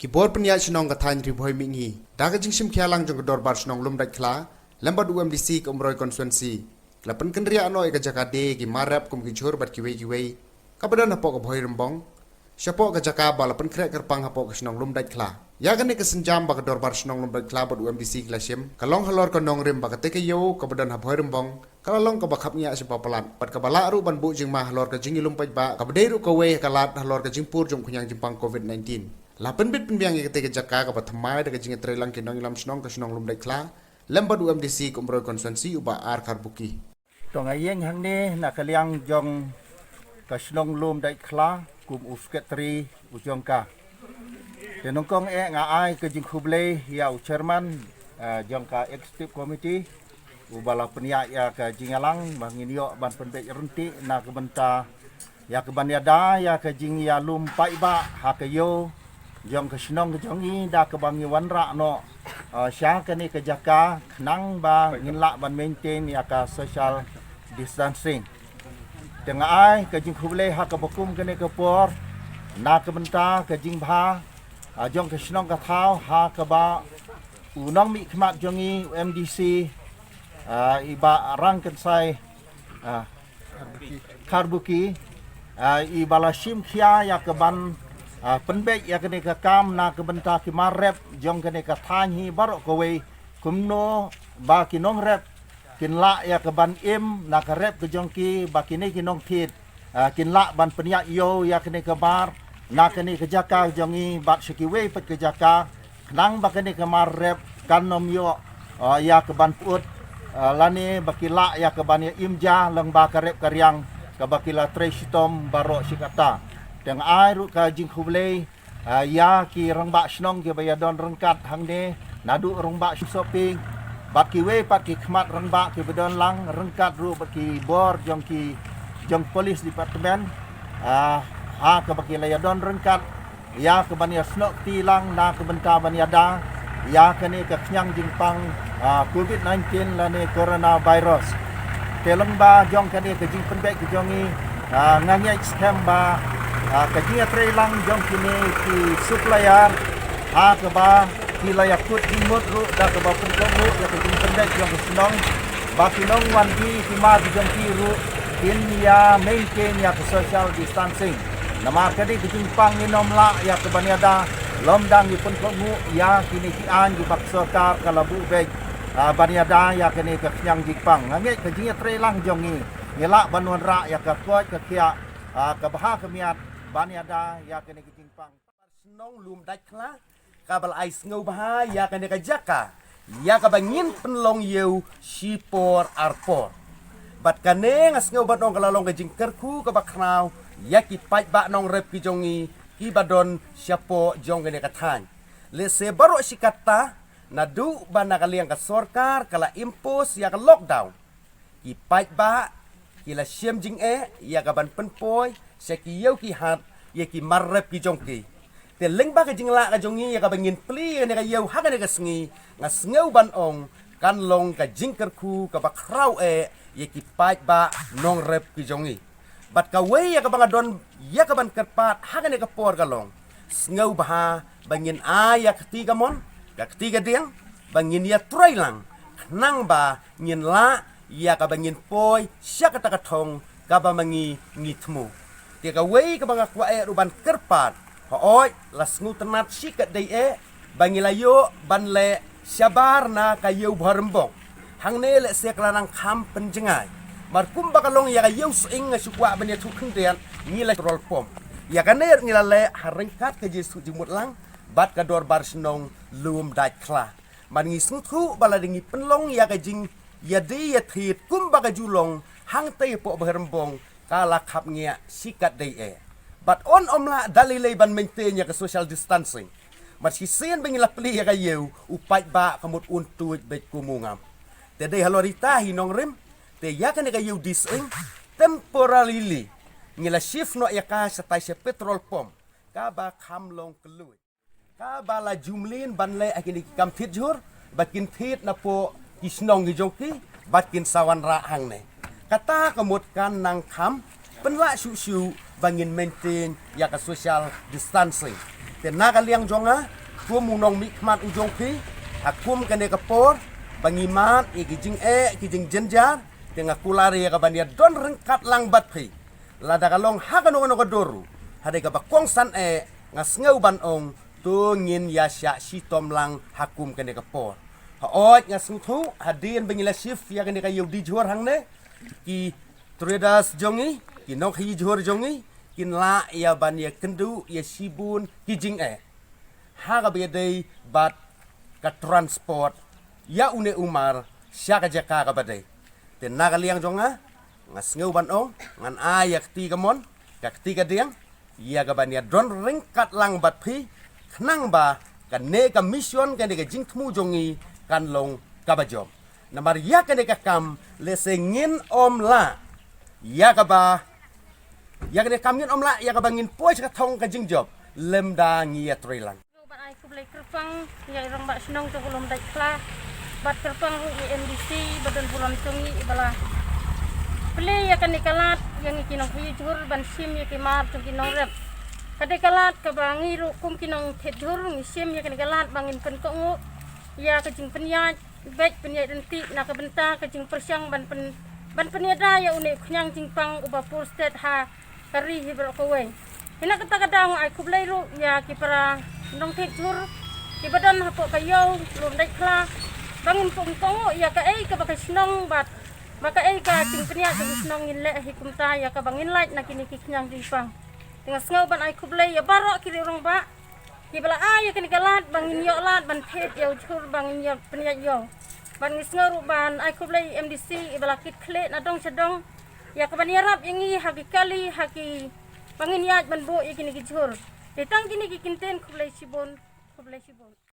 Keyboard penyak senong katanya ribuai mingi. Dah kejing sim kialang jong kedor bar senong lum dak kla. Lembat UMDC ke umroy konstituensi. Kelapan kendria anoi ke Jakade ki marap kum kincur bat kiwei. Kabadan hapok ke boy rembong. Syapok ke Jakaba lapan krek kerpang hapok ke senong lum dak kla. Ya kan ke senjam ba kedor bar senong lum dak kla bat UMDC klasim. Kalong halor ke nong rim ba ke yo kabadan hapoy rembong. Kalalong ke bakapnya siapa pelan. Pat ke balak ru ban bu jing mah halor ke jingi lumpaj ba. Kabadai ru ke wei kalat halor ke jingpur jong kunyang jimpang COVID-19. Lapan bit penbiang yang ketika Jaka ke Batamai dengan jingat trelang kinong ilam senong ke senong lum dekla lembat UMDC kumroi konstituensi ubah ar karbuki. Tong ayeng hang ni nak kaliang jong ke senong lum dekla kum usketri ujong ka. Tenong kong ngai ke jing kublai ya chairman jong ka executive committee ubala penia ya ke jingalang bangin yo ban penbek renti nak kebenta ya ke banyada ya ke jing ya lum pai ba ha ke yo jong ke senong ke jongi dah ke bangi wanra no sya ke ni ke Jaka nang ba nginla ban maintain ya ka social distancing tengah ai ke jing kublai ha ke bokum ke ni ke por na ke benta ke jing bha jong ke senong ke thau ha ke ba unong mi khmat jongi MDC iba rang ken sai karbuki ibala sim khia ya ke ban penbek ya kene ka kam na ke benta ki marep jong kene ka thanhi barok kowe kumno ba kinong rep kin la ya ke ban im na ka rep ke jong ki ba kini kinong thit kin la ban penyak yo ya kene ka bar na kene ke Jaka jongi bat sikiwe pet ke Jaka nang ba kene ka marep kanom yo ya ke ban put lani bakila ya ke ban imja lang ba ka rep karyang ka bakila treshitom barok sikata Teng ai ru ka jing kublai ya ki rangba snong ki bayadon rengkat hang de nadu rangba shopping bat ki we pat ki khmat rangba ki bedon lang rengkat ru bat ki bor jong ki jong polis department ha ka baki layadon rengkat ya ke bania snok ti lang na ke benta baniada ya ke ni ke knyang jingpang COVID-19 la ni coronavirus teleng ba jong ke ni ke jing penbek ki jongi nganyai scam ba kajinga trelang jong kini ki supplier ke ba ki layak kut imut ru da ke ba pun ru ya ke jing pendek jong senong ba kinong wan ki ma jong ki ru kin ya maintain ya ke social distancing nama kadi ke jing pang ni nomla ya ke baniada lomdang ni pun mu ya kini ki an di baksokar kalabu beg baniada ya kini ke nyang jingpang ngai ke jinga trelang jong ni ngela banwan ra ya ke kot ke kia ke bah ke miat baniada ya kene ke jingpang senong lum dak kla kabal ais ngau bah ya kene ke Jaka ya ka bangin penlong yeu sipor arpor bat kane ngas ngau bat nong kalalong ke jingkerku ke bakrau ya ki pai ba nong rep ki jongi ki badon siapo jong kene ka than le se baro sikata nadu bana kaliang ka sorkar kala impos ya ka lockdown ki pai ba kila siam jing ya ka ban penpoi seki yau ki hat ye ki marrep ki jongki te leng ba ka jingla ka jongi ya ka bangin pli ne ka yau ha ka ne ka sngi ngas ngau ban ong kan long ka jingkerku ka bakrau ye ki pai ba nong rep ki jongi bat ka we ya ka banga don ya ka ban kerpat ha ka ne ka por ka long ngau ba bangin ya ketiga mon ka ketiga diang bangin ya trailang nang ba ngin la ya ka bangin poi sya ka takatong ka ba mangi ngitmu Tiga wei ke bangak wa ruban kerpat. Hooi las ngutenat sikat dai bangilayo banle syabar na kayu barembong. Hang ne le se klanang kham penjengai. Markum bakalong ya kayu sing ngasukwa banya tukeng dian ngila rol pom. Ya kaner ngila le haringkat ke Yesus jemut lang bat ka dor bar senong lum dai kla. Man ngisnguthu baladengi penlong ya kajing ya di ya thit kum bakajulong hang tei po barembong kala kapnya sikat day but on omla dalilay ban maintain ya ke social distancing mas hisen bangila pli ya kayo upai ba kamut untuit bet kumungam te day halorita hinong rim te ya kan kayo dising temporarily ngila shift no ya ka sa tay sa petrol pump ka ba kamlong keluy ka ba la jumlin banle akini kam thit jur bakin thit na po isnong gijoki bakin sawan ra hang ne kata kemutkan nang kam penla susu bangin maintain ya ka social distancing te nagaliang jonga kum munong mikmat ujong pi akum kene kapor bangimat ikijing kijing jenjar tenga kulari ka bania don rengkat lang bat pi lada kalong hagano no doru hade ka bakong san ngas ngau ban ong tu ngin ya sya sitom lang hakum kene kapor haot ngas ngthu hadin bengila shift ya kene ka yudi jor hang ne ki traders jongi ki nok hi jor jongi kin la ya ban ya kendu ya sibun kijing ha ka bedai bat ka transport ya une umar sya ka jaka ka badai ten nagaliang jonga ngas ngau ban ong ngan ayak ti kamon kakti ka diang ya ka ban ya don ringkat lang bat phi khnang ba kan ne ka mission kan ka jing thmu jongi kan long ka bajom namar ya kan ka kam le sengin om la ya ka ba ya kan kam ngin om la ya ka bangin pois ka thong ka jing job lemda ngia trilang Bạn ai cũng lấy kerpang yang orang bak senang tu belum dah kelah. Bat kerpang MDC badan bulan sungi bala. Beli ya kan dikalat yang ikinong hujur ban sim ya kimar tu kinong rep. Kadai kalat ke bangi kum kinong tejur sim ya kan dikalat bangin penkongu ya kecing penyat baik penyat nanti nak kebentar kecing persiang ban penyada ya unik kenyang jingpang ubah pur state ha kari hibrok kowe. Ina kata-kadang ai kublai ru ya kipara nong tejur ki badan hapok kayo belum dah kelah bangin pungkongu ya ka ka bakai senang bat maka ka ting penia ka senang ngile hikum ta ya ka bangin light nak kini kiknyang jingpang tengah sengau ban ai kublai ya barok kiri orang ba ki bala ya kini kalat bangin yo lat ban pet ya ucur bangin ya penia yo ban ngisngau ban ai kublai MDC ibala kit kle na dong sedong ya ka ban yarap yangi haki kali haki bangin yat ban bo ya kini kicur ditang kini kikinten kublai sibon